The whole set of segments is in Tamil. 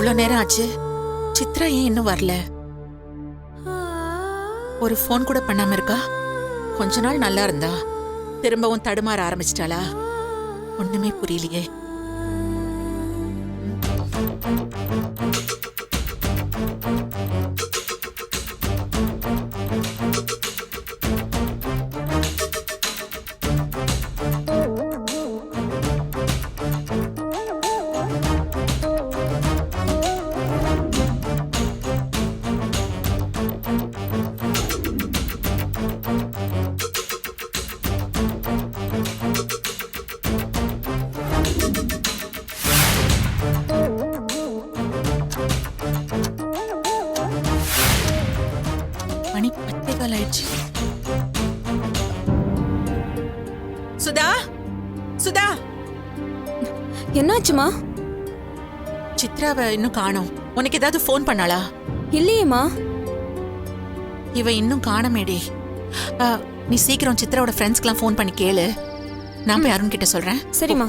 இவ்வளவு நேரம் ஆச்சு, சித்ரா ஏன் இன்னும் வரல? ஒரு ஃபோன் கூட பண்ணாம இருக்கா? கொஞ்ச நாள் நல்லா இருந்தா திரும்பவும் தடுமாற ஆரம்பிச்சிட்டாளா? ஒண்ணுமே புரியலையே. மணி 10:15 ஆயிடுச்சு. சுதா, சுதா, என்னாச்சுமா? சித்ராவை இன்னும் காணோம். உனக்கு ஏதாவது ஃபோன் பண்ணாளா? இல்லையேம்மா. இவ இன்னும் காணமேடி. நீ சீக்கிரம் சித்ராவோட ஃப்ரெண்ட்ஸ்க்குலாம் ஃபோன் பண்ணி கேளு. நான் போய் அருண் கிட்ட சொல்றேன். சரிம்மா.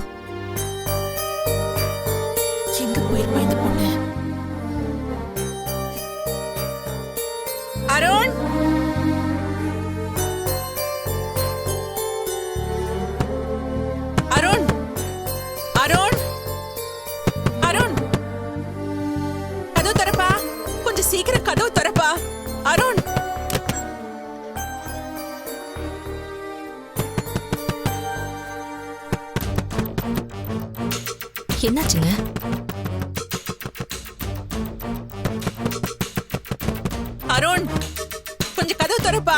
எங்க போயிருப்பா இந்த பொண்ணு? அருண், அருண், அருண், அருண், கதவு திறப்பா. கொஞ்சம் சீக்கிரம் கதவு திறப்பா. அருண், என்னாச்சுங்க? அருண், கொஞ்சம் கதவு திறப்பா.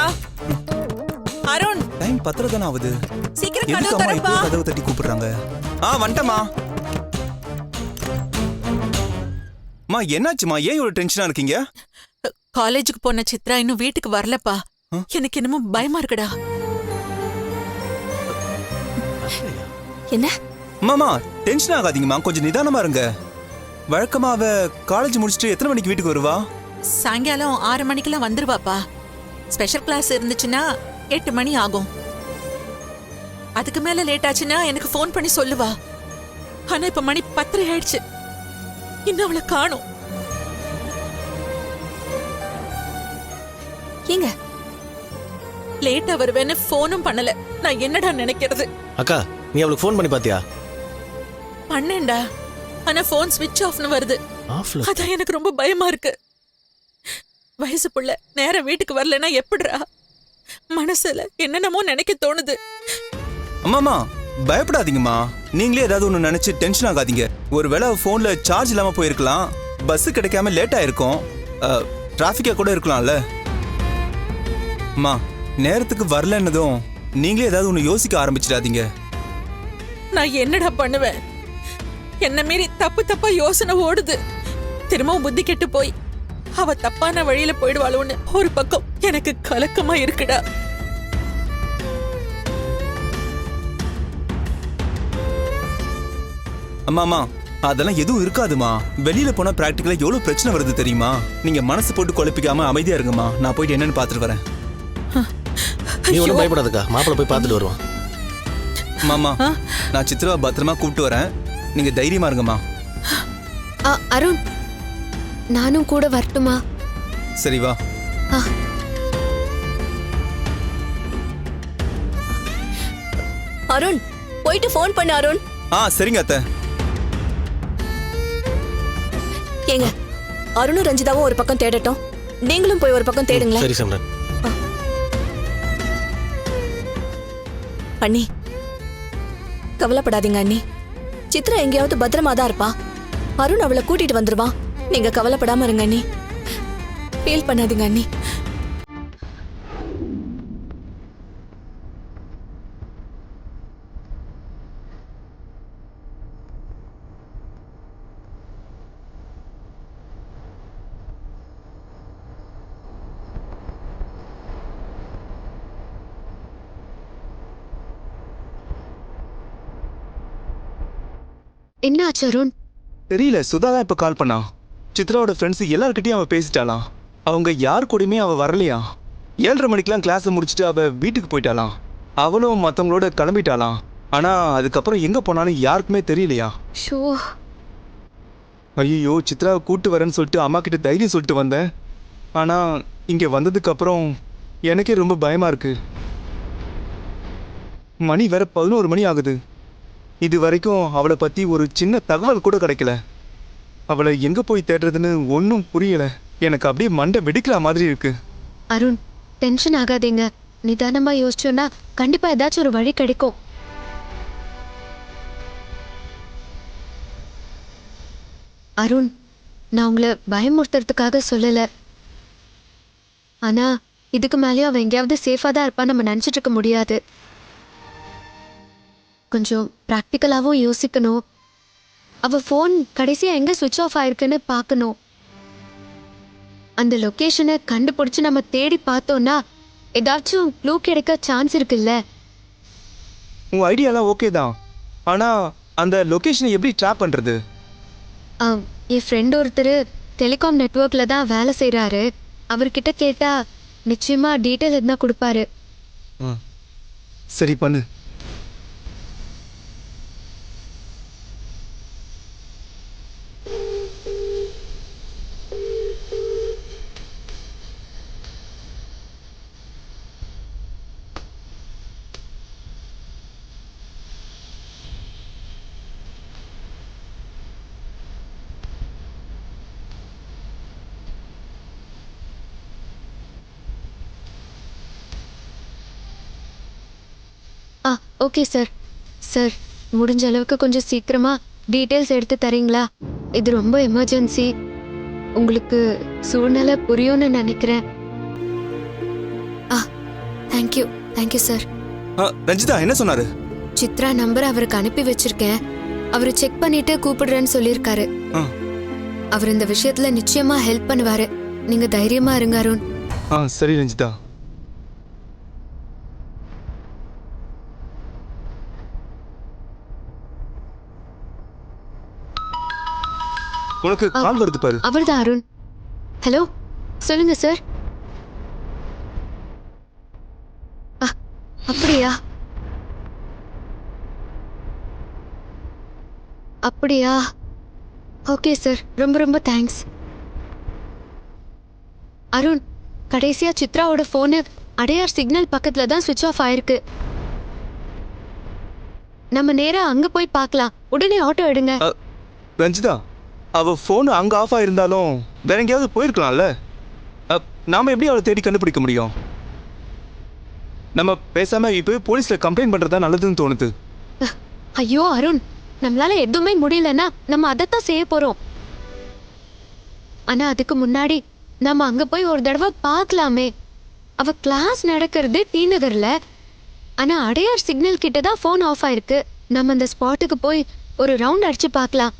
அருண், டைம் 10 தான ஆகுது. சீக்கிரம் எதுக்கு கதவு அம்மா திறப்பா. இப்போ கதவு தட்டி கூப்பிடுறாங்க? வந்துட்டமா. அம்மா என்னாச்சுமா? ஏன் இவ்வளவு டென்ஷனா இருக்கீங்க? காலேஜுக்கு போன சித்ரா இன்னும் வீட்டுக்கு வரலப்பா. எனக்கு என்னமோ பயமா இருக்குடா. என்ன? அம்மாமா டென்ஷன் ஆகாதீங்கம்மா, கொஞ்சம் நிதானமா இருங்க. வழக்கமா அவ காலேஜ் முடிச்சுட்டு எத்தனை மணிக்கு வீட்டுக்கு வருவா? சாயங்காலம் 6 மணிக்கெல்லாம் வந்துருவாப்பா. ஸ்பெஷல் கிளாஸ் இருந்துச்சுன்னா 8 மணி ஆகும். அதுக்கு மேல லேட் ஆச்சுன்னா எனக்கு ஃபோன் பண்ணி சொல்லுவா. ஆனா இப்ப மணி 10 ஆயிடுச்சு, இன்னும் அவளை காணோம். ஏங்க லேட்டா வருவேன்னு ஃபோனும் பண்ணல. நான் என்னடா நினைக்கிறது? அக்கா, நீ அவளுக்கு ஃபோன் பண்ணி பாத்தியா? பண்ணேன்டா, ஆனா ஃபோன் ஸ்விட்ச் ஆஃப்னு வருது. ஆஃப்ல. அதான் எனக்கு ரொம்ப பயமா இருக்கு. வயசு புள்ள நேரா வீட்டுக்கு வரலன்னா எப்படிரா? மனசுல என்னென்னமோ நினைக்க தோணுது. அம்மாமா பயப்படாதீங்கம்மா, நீங்களே ஏதாவது ஒன்று நினைச்சு டென்ஷன் ஆகாதீங்க. ஒருவேளை ஃபோன்ல சார்ஜ் இல்லாம போயிருக்கலாம், பஸ் கிடைக்காம லேட் ஆயிருக்கும், டிராஃபிக்கா கூட இருக்கலாம்ல. அம்மா நேரத்துக்கு வரலன்னதும் நீங்களே ஏதாவது ஒன்று யோசிக்க ஆரம்பிச்சிடாதீங்க. நான் என்னடா பண்ணுவேன்? என்ன மீறி தப்பு தப்பா யோசனை ஓடுது. திரும்பவும் புத்தி கெட்டு போய் அவ தப்பான வழியில போயிடுவாளோன்னு ஒரு பக்கம் எனக்கு கலக்கமா இருக்குடா. அம்மாமா அதெல்லாம் எதுவும் இருக்காதுமா. வெளியில போனா பிராக்டிகலா எவ்வளவு பிரச்சனை வருது தெரியுமா? நீங்க மனசு போட்டு குழப்பிக்காம அமைதியா இருங்கம்மா. நான் போயிட்டு என்னன்னு பாத்துட்டு வரேன். நீ ஒன்றும் பயப்படாதக்கா, மாப்பிள்ள போய் பார்த்துட்டு வருவான். மாமா நான் சித்ராவை பத்திரமா கூப்பிட்டு வரேன், நீங்க தைரியமா இருங்கம்மா. அருண், நானும் கூட வரட்டுமா? சரி வா. அருண், போயிட்டு ஃபோன் பண்ணு அருண். சரிங்க அத்தை. ஏங்க, அருணும் ரஞ்சிதாவும் ஒரு பக்கம் தேடட்டும், நீங்களும் போய் ஒரு பக்கம் தேடுங்களேன். சரி சம்ரன். அண்ணி கவலைப்படாதீங்க அண்ணி. சித்ரா எங்கேயாவது பத்திரமா தான் இருப்பா. அருண் அவளை கூட்டிட்டு வந்துருவான். நீங்க கவலைப்படாம இருங்க அண்ணி. ஃபீல் பண்ணாதீங்க அண்ணி. என்ன ஆச்சு அருண்? தெரியல, சுதா தான் இப்ப கால் பண்ணா. சித்ராவோட ஃப்ரெண்ட்ஸ் எல்லார்கிட்டயும் அவ பேசிட்டாளாம். அவங்க யார் கூடயுமே அவ வரலையா. 7:30 மணிக்கெல்லாம் கிளாஸை முடிச்சுட்டு அவ வீட்டுக்கு போயிட்டாளாம். அவளும் மற்றவங்களோட கிளம்பிட்டாளாம். ஆனா அதுக்கப்புறம் எங்க போனாலும் யாருக்குமே தெரியலையா. ஷோ, ஐயோ சித்ராவை கூட்டு வரேன்னு சொல்லிட்டு அம்மா கிட்ட தைரியம் சொல்லிட்டு வந்தேன். ஆனால் இங்கே வந்ததுக்கு அப்புறம் எனக்கே ரொம்ப பயமாக இருக்கு. மணி வேற 11 மணி ஆகுது. இது வரைக்கும் அவளை பற்றி ஒரு சின்ன தகவல் கூட கிடைக்கல. அவளை எங்கே போய் தேடுறதுன்னு ஒன்றும் புரியலை. எனக்கு அப்படியே மண்டை வெடிக்கிற மாதிரி இருக்கு. அருண், டென்ஷன் ஆகாதீங்க. நிதானமா யோசிச்சோன்னா கண்டிப்பா ஏதாச்சும் ஒரு வழி கிடைக்கும். அருண், நான் உங்களை பயமுறுத்துறதுக்காக சொல்லல. ஆனா இதுக்கு மேலேயும் அவன் எங்கேயாவது சேஃபா தான் இருப்பான்னு நம்ம நினைச்சிட்டு இருக்க முடியாது. கொஞ்சம் ப்ராக்டிக்கலாகவும் யோசிக்கணும். அவ ஃபோன் கடைசியா எங்க சுவிட்ச் ஆஃப் ஆயிருக்குன்னு பார்க்கணும். அந்த லொக்கேஷனை கண்டுபிடிச்சு நம்ம தேடி பார்த்தோம்னா ஏதாச்சும் க்ளூ கிடைக்க சான்ஸ் இருக்குல்ல. உன் ஐடியாலாம் ஓகே தான். ஆனால் அந்த லொக்கேஷனை எப்படி ட்ராப் பண்ணுறது? என் ஃப்ரெண்ட் ஒருத்தர் டெலிகாம் நெட்வொர்க்கில் தான் வேலை செய்கிறாரு. அவர்கிட்ட கேட்டால் நிச்சயமாக டீட்டெயில் இருந்தால் கொடுப்பாரு. சரி பண்ணு. Okay sir. சார், முடிஞ்ச அளவுக்கு கொஞ்சம் சீக்கிரமாக டீட்டெயில்ஸ் எடுத்து தரீங்களா? இது ரொம்ப எமர்ஜென்சி. உங்களுக்கு சூழ்நிலை புரியும்னு நினைக்கிறேன். Thank you sir. ரஞ்சிதா என்ன சொன்னாரு? சித்ரா நம்பர் அவருக்கு அனுப்பி வச்சிருக்கேன். அவர் செக் பண்ணிட்டு கூப்பிடுறேன்னு சொல்லியிருக்காரு. அவர் இந்த விஷயத்துல நிச்சயமா ஹெல்ப் பண்ணுவாரு. நீங்க தைரியமா இருங்க அருண். சரி ரஞ்சிதா. உனக்கு கால் வருது பாரு. அவர்தான் அருண். ஹலோ, சொல்லுங்க சார். அப்படியா? ஓகே சார், ரொம்ப ரொம்ப தேங்க்ஸ். அருண், கடைசியா சித்ராவோட ஃபோனு அடையார் சிக்னல் பக்கத்துல தான் சுவிட்ச் ஆஃப் ஆயிருக்கு. நம்ம நேரா அங்க போய் பார்க்கலாம். உடனே ஆட்டோ எடுங்க. ரஞ்சிதா, அவ ஃபோன் அங்கே ஆஃப் ஆயிருந்தாலும் வேற எங்கேயாவது போயிருக்கலாம்ல. நாம எப்படி அவளை தேடி கண்டுபிடிக்க முடியும்? நம்ம பேசாம இப்போ போலீஸ்ல கம்ப்ளைண்ட் பண்றதா நல்லதுன்னு தோணுது. ஐயோ அருண், நம்மளால எதுவுமே முடியலன்னா நம்ம அதைத்தான் செய்ய போறோம். ஆனா அதுக்கு முன்னாடி நம்ம அங்க போய் ஒரு தடவை பார்க்கலாமே. அவ கிளாஸ் நடக்கிறது டி நகர்ல. ஆனா அடையார் சிக்னல் கிட்ட தான் ஃபோன் ஆஃப் ஆயிருக்கு. நம்ம அந்த ஸ்பாட்டுக்கு போய் ஒரு ரவுண்ட் அடிச்சு பார்க்கலாம்.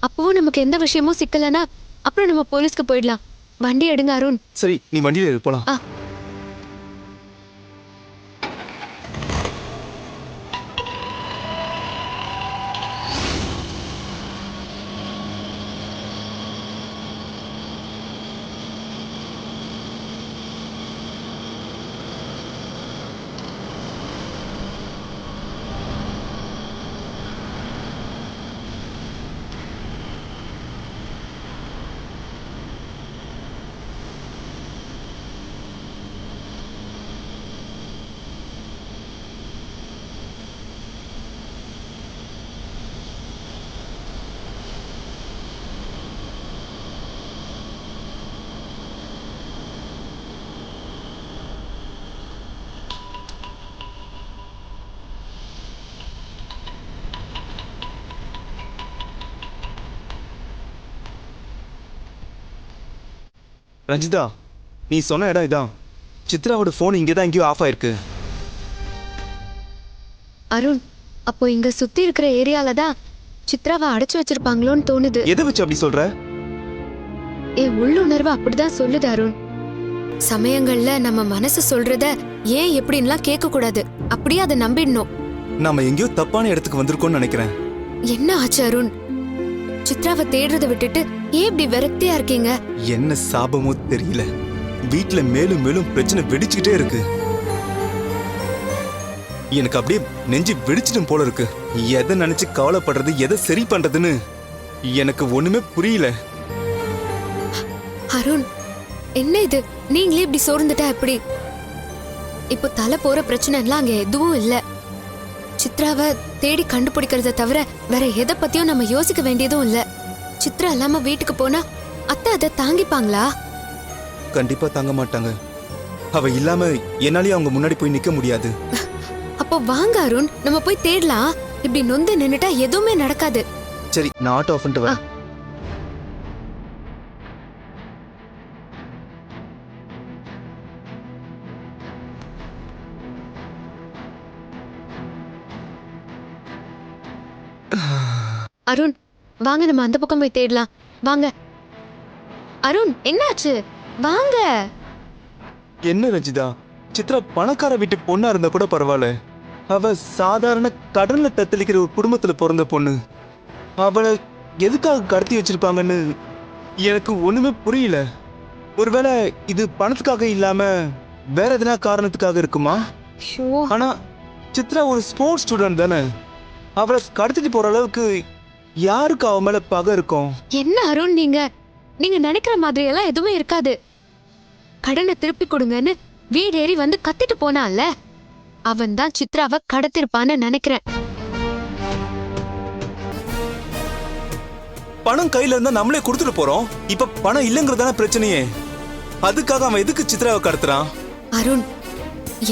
அப்பவும் நமக்கு எந்த விஷயமும் சிக்கலனா அப்புறம் நம்ம போலீஸ்க்கு போயிடலாம். வண்டி எடுங்க அருண். சரி, நீ வண்டியில போலாம். ரஞ்சிதா, நீ சொன்ன இடம் இதான். சித்ராவோட ஃபோன் இங்கே தான் எங்கேயோ ஆஃப் ஆயிருக்கு. அருண், அப்போ இங்க சுத்தி இருக்கிற ஏரியால தான் சித்ராவை அடைச்சு வச்சிருப்பாங்களோன்னு தோணுது. எதை வச்சு அப்படி சொல்ற? என் உள்ளுணர்வு அப்படிதான் சொல்லுது அருண். சமயங்கள்ல நம்ம மனசு சொல்றத ஏன் எப்படின்லாம் கேட்க கூடாது. அப்படியே அதை நம்பிடணும். நாம எங்கேயோ தப்பான இடத்துக்கு வந்திருக்கோம்னு நினைக்கிறேன். என்ன ஆச்சு அருண்? சித்ராவை தேடுறதை விட்டுட்டு ஏன் இப்படி விரக்தியா இருக்கீங்க? என்ன சாபமோ தெரியல. வீட்டுல மேலும் மேலும் பிரச்சனை வெடிச்சுக்கிட்டே இருக்கு. எனக்கு அப்படியே நெஞ்சு வெடிச்சிடும் போல இருக்கு. எதை நினைச்சு கவலைப்படுறது, எதை சரி பண்றதுன்னு எனக்கு ஒண்ணுமே புரியல. அருண், என்ன இது? நீங்களே இப்படி சோர்ந்துட்டா எப்படி? இப்போ தலை போற பிரச்சனை எல்லாம் அங்க எதுவும் இல்ல. சித்ராவை தேடி கண்டுபிடிக்கிறத தவிர வேற எதை பத்தியும் நம்ம யோசிக்க வேண்டியதும் இல்ல. சித்ரா இல்லாம வீட்டுக்கு போனா அத்தை அதை தாங்கிப்பாங்களா? கண்டிப்பா தாங்க மாட்டாங்க. அவ இல்லாம என்னாலயும் அவங்க முன்னாடி போய் நிக்க முடியாது. அப்போ வாங்க அருண், நம்ம போய் தேடலாம். இப்படி நொந்து நின்னுட்டா எதுவுமே நடக்காது. சரி, நான் ஆட்டோ ஆஃப் பண்ணிட்டு வரேன். அருண், வாங்க நம்ம அந்த பக்கம் போய் தேடலாம். வாங்க. அருண், என்னாச்சு? வாங்க. என்ன ரஞ்சிதா, சித்ரா பணக்கார வீட்டு பொண்ணா இருந்தா கூட பரவாயில்ல. அவ சாதாரண கடல்ல தத்தளிக்கிற ஒரு குடும்பத்துல பிறந்த பொண்ணு. அவளை எதுக்காக கடத்தி வச்சிருப்பாங்கன்னு எனக்கு ஒண்ணுமே புரியல. ஒருவேளை இது பணத்துக்காக இல்லாம வேற எதனா காரணத்துக்காக இருக்குமா? ஷோ, ஆனா சித்ரா ஒரு ஸ்போர்ட்ஸ் ஸ்டூடெண்ட் தானே. அவளை கடத்திட்டு போற அளவுக்கு யாருக்கு அவ மேல பகை இருக்கும்? என்ன அருண், நீங்க நினைக்கிற மாதிரி எல்லாம் எதுவுமே இருக்காது. கடனை திருப்பி கொடுங்கன்னு வீடு ஏறி வந்து கத்திட்டு போனான்ல, அவன் தான் சித்ராவை கடத்திருப்பான்னு நினைக்கிறேன். பணம் கையில இருந்தா நம்மளே கொடுத்துட்டு போறோம். இப்ப பணம் இல்லங்கிறதான பிரச்சனையே. அதுக்காக அவன் எதுக்கு சித்ராவை கடத்துறான்? அருண்,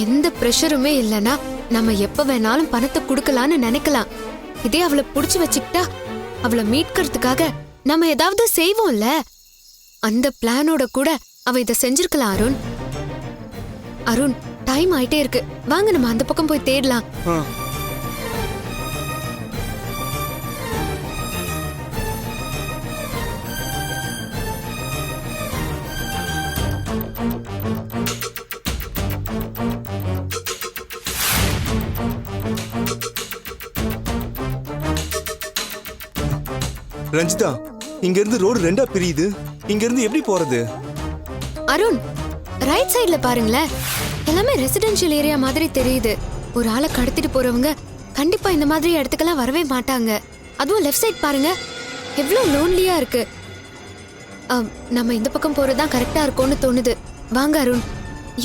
எந்த பிரஷருமே இல்லனா நம்ம எப்ப வேணாலும் பணத்தை கொடுக்கலான்னு நினைக்கலாம். இதே அவளை புடிச்சு வச்சுக்கிட்டா அவளை மீட்கிறதுக்காக நம்ம ஏதாவது செய்வோம்ல. அந்த பிளானோட கூட அவ இத செஞ்சிருக்கலாம் அருண். அருண், டைம் ஆயிட்டே இருக்கு. வாங்க நம்ம அந்த பக்கம் போய் தேடலாம். ரஞ்சிதா, இங்க இருந்து ரோடு ரெண்டா பிரியுது. இங்க இருந்து எப்படி போறது? அருண், ரைட் சைடுல பாருங்களேன். எல்லாமே ரெசிடென்ஷியல் ஏரியா மாதிரி தெரியுது. ஒரு ஆளை கடத்திட்டு போறவங்க கண்டிப்பா இந்த மாதிரி இடத்துக்கெல்லாம் வரவே மாட்டாங்க. அதுவும் லெஃப்ட் சைடு பாருங்க, எவ்வளவு லோன்லியா இருக்கு. நம்ம இந்த பக்கம் போறதுதான் கரெக்டா இருக்கும்னு தோணுது. வாங்க அருண்,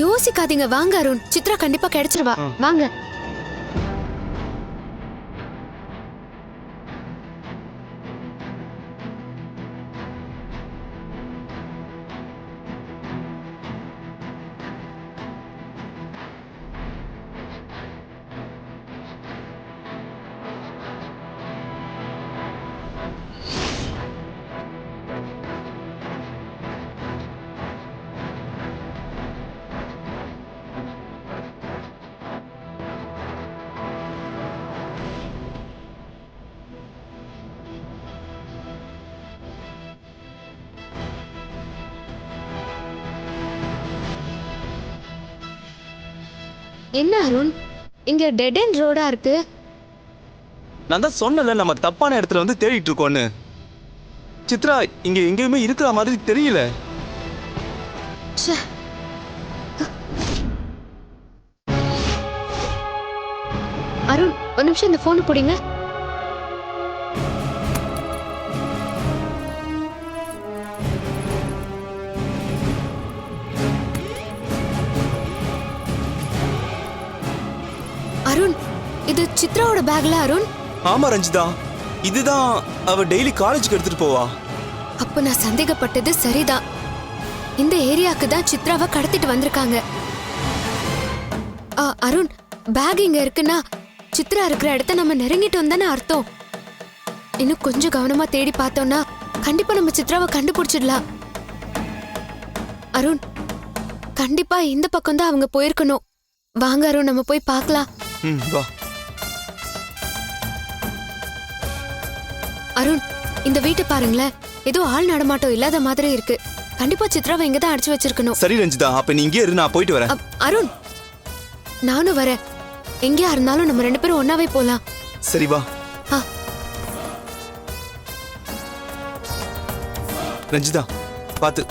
யோசிக்காதீங்க. வாங்க அருண், சித்ரா கண்டிப்பா கிடைச்சிருவா. வாங்க. என்ன அருண், இங்க டெட் எண்ட் ரோடா இருக்கு. நான் தான் சொன்னல, நம்ம தப்பான இடத்துல வந்து தேடிட்டு இருக்கோன்னு. சித்ரா இங்க எங்கேயுமே இருக்கிற மாதிரி தெரியல. அருண், ஒரு நிமிஷம் இந்த போன் பிடிங்க. அருண், இது சித்ராவோட பேக்ல அருண். ஆமா ரஞ்சிதா, இதுதான் அவ டெய்லி காலேஜுக்கு எடுத்துட்டு போவா. அப்ப நான் சந்தேகப்பட்டது சரிதான். இந்த ஏரியாக்கு தான் சித்ராவை கடத்திட்டு வந்திருக்காங்க. அருண், பேக் இங்க இருக்குன்னா சித்ரா இருக்கிற இடத்த நம்ம நெருங்கிட்டோம் தானே அர்த்தம். இன்னும் கொஞ்சம் கவனமா தேடி பார்த்தோம்னா கண்டிப்பா நம்ம சித்ராவை கண்டுபிடிச்சிடலாம். அருண், கண்டிப்பா இந்த பக்கம் தான் அவங்க போயிருக்கணும். வாங்க அருண், நம்ம போய் பார்க்கலாம். வா. அருண், இந்த வீட்டை பாருங்களேன். ஏதோ ஆள் நடமாட்டம் இல்லாத மாதிரி இருக்கு. கண்டிப்பா சித்ராவை இங்க தான் அடிச்சு வச்சிருக்கணும். சரி ரஞ்சிதா, அப்ப நீ இங்கே இரு, நான் போயிட்டு வரேன். அருண், நானும் வரேன். எங்கேயா இருந்தாலும் நம்ம 2 பேரும் ஒன்னாவே போலாம். சரி வா. ரஞ்சிதா, பாத்து.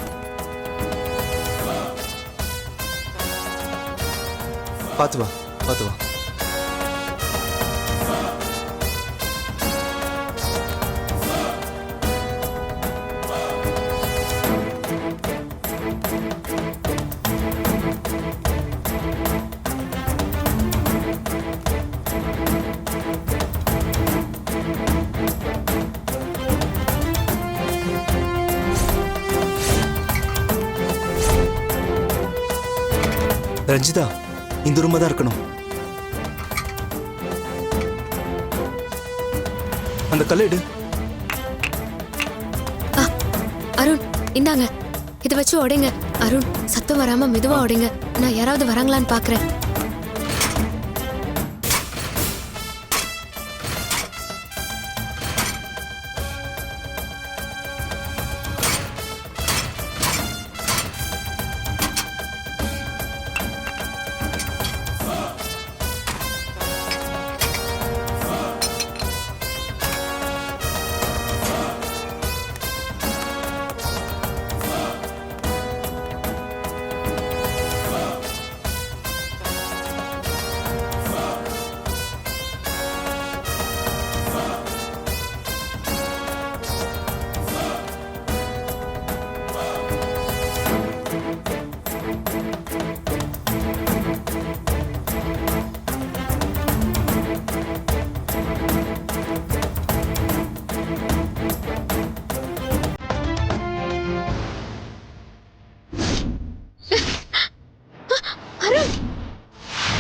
பாத்து வா, பாத்து வா. ரஞ்சிதா இந்த ரூம்ல தான் இருக்கணும். அந்த கல்லை எடு. அருண் இந்தாங்க, இதை வச்சு உடைங்க. அருண் சத்தம் வராம மெதுவா உடைங்க. நான் யாராவது வராங்களான்னு பாக்குறேன்.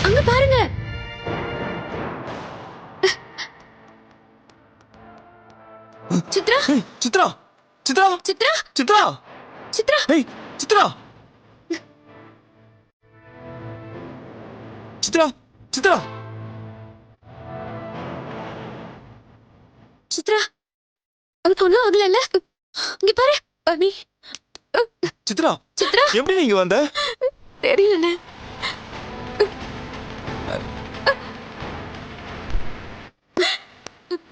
அங்க பாருங்க. சித்ரா ஏய் சித்ரா சித்ரா சித்ரா சித்ரா சித்ரா ஏய் சித்ரா சித்ரா சித்ரா சித்ரா அவளுக்கு ஒண்ணும் ஆகல. இங்க பாரு அனி. சித்ரா சித்ரா எப்படி நீங்க வந்த? தெரியலண்ணே.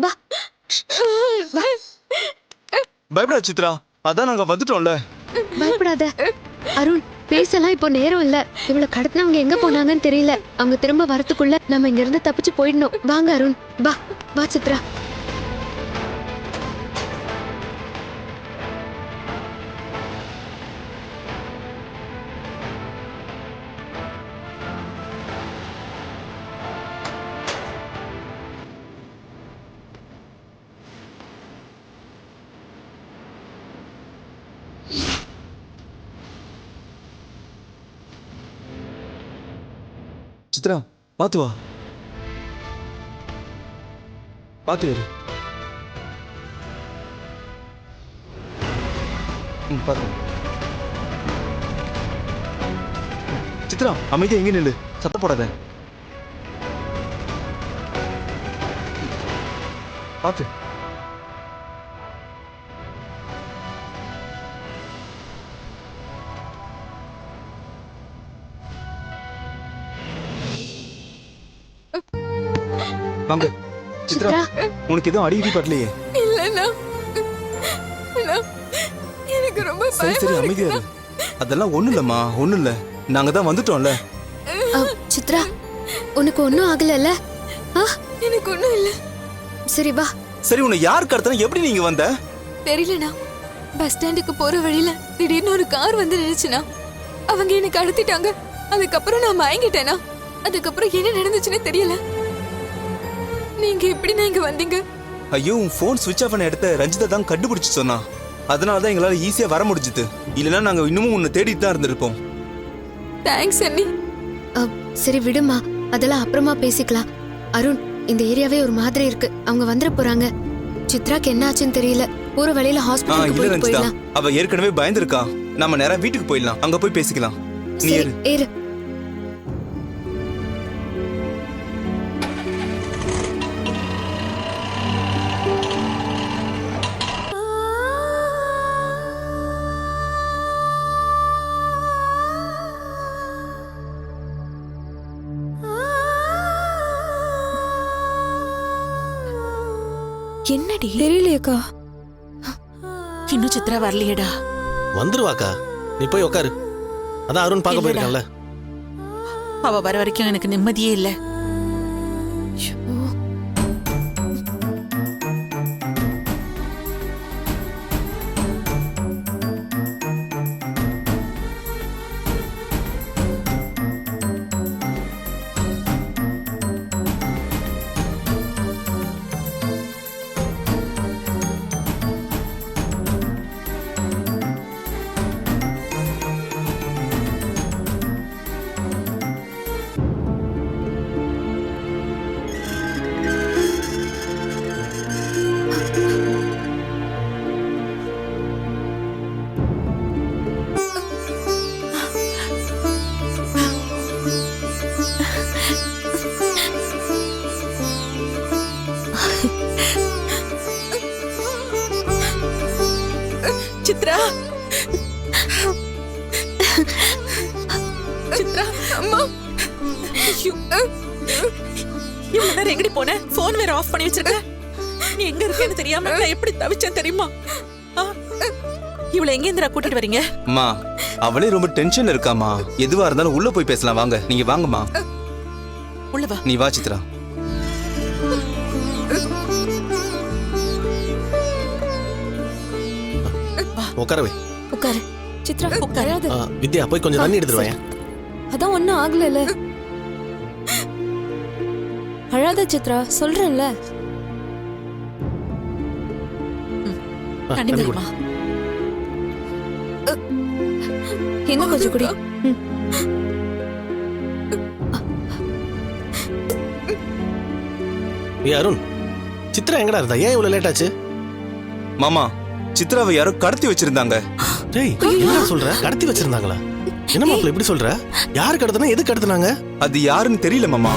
வா வா. பயப்படா சித்ரா, அதான் நாங்க வந்துட்டோம்ல. பயப்படாத அருண். பேசலாம் இப்போ நேரம் இல்ல. இவளை கடத்தினவங்க எங்க போனாங்கன்னு தெரியல. அவங்க திரும்ப வரதுக்குள்ள நம்ம இங்க இருந்து தப்பிச்சு போயிடணும். வாங்க அருண், வா வா சித்ரா. சித்ரா பாத்து வா, பாத்து இரு. பாத்து. சித்ரா அமைதியா எங்க நில்லு, சத்தம் போடாத. பாத்து. வாங்க சித்ரா, உனக்கு எதுவும் அடி படலையே? இல்லண்ணா, எனக்கு ரொம்ப சரி சரி அமைதியா இரு. அதெல்லாம் ஒண்ணும் இல்லம்மா, ஒண்ணும் இல்ல. நாங்க தான் வந்துட்டோம்ல. சித்ரா உனக்கு ஒன்னும் ஆகலல்ல? எனக்கு ஒண்ணும் இல்ல. சரி வா. சரி உன்னை யார் கடத்தினா, எப்படி நீங்க வந்த? தெரியலண்ணா, பஸ் ஸ்டாண்டுக்கு போற வழியில திடீர்னு ஒரு கார் வந்து நின்னுச்சுனா அவங்க என்ன கடத்திட்டாங்க. அதுக்கப்புறம் நான் மயங்கிட்டேனா. அதுக்கப்புறம் என்ன நடந்துச்சுன்னு தெரியல. நீங்க எப்படி இங்க வந்தீங்க? ஐயோ, உன் போன் சுவிட்ச் ஆஃப் பண்ண இடத்த ரஞ்சிதா தான் கண்டுபிடிச்சு சொன்னா. அதனால தான் எங்களால ஈஸியா வர முடிஞ்சது. இல்லைன்னா நாங்க இன்னமும் உன்னை தேடிட்டு தான் இருந்திருப்போம். தேங்க்ஸ் அண்ணி. சரி விடுமா, அதெல்லாம் அப்புறமா பேசிக்கலாம். அருண், இந்த ஏரியாவே ஒரு மாதிரி இருக்கு. அவங்க வந்துட போறாங்க. சித்ராக்கு என்ன ஆச்சுன்னு தெரியல. போற வழியில ஹாஸ்பிடலுக்கு இல்ல போயிட்டு ரஞ்சிதா, போயிடலாம். அவ ஏற்கனவே பயந்துருக்கா. நம்ம நேரா வீட்டுக்கு போயிடலாம். அங்க போய் பேசிக்கலாம். நீ சரி ஏறு. ஏறு. என்னடி? தெரியலையேக்கா. இன்னும் சித்ரா வரலையேடா. வந்துருவாக்கா, நீ போய் உட்காரு. அதான் அருண் பார்க்க இல்லடா. போயிருக்கல. அவ வர வரைக்கும் எனக்கு நிம்மதியே இல்ல. சித்ரா சித்ரா அம்மா ஐயோ. இவ்வளவு நேரம் எங்கடி போன? போன் வேற ஆஃப் பண்ணி வச்சிருக்க. நீ எங்க இருக்கேன்னு தெரியாம நான் எப்படி தவிச்சேன் தெரியுமா? இவ்வளவு எங்க இந்திரா கூட்டிட்டு வரீங்க? அம்மா அவளே ரொம்ப டென்ஷன்ல இருக்காமா. எதுவா இருந்தாலும் உள்ள போய் பேசலாம் வாங்க. நீங்க வாங்கம்மா. உள்ள வா. நீ வா சித்ரா. உட்காரவே. உட்காரு. சித்ரா உட்காராத. வித்யா போய் கொஞ்சம் தண்ணி எடுத்துட்டு வாங்க. அதான் ஒண்ணும் ஆகல. அழாத சித்ரா, சொல்றேன்ல. தண்ணி குடிமா. என்ன கொஞ்சம் குடி. அருண், சித்ரா எங்கடா இருந்தா? ஏன் இவ்வளவு லேட் ஆச்சு? மாமா சித்ராவை யாரோ கடத்தி வச்சிருந்தாங்க. டேய் என்ன சொல்ற? கடத்தி வச்சிருந்தாங்களா? என்ன மாப்பிள்ள இப்படி சொல்ற? யாரு கடத்தினா? எது கடத்தினாங்க? அது யாருன்னு தெரியல மாமா.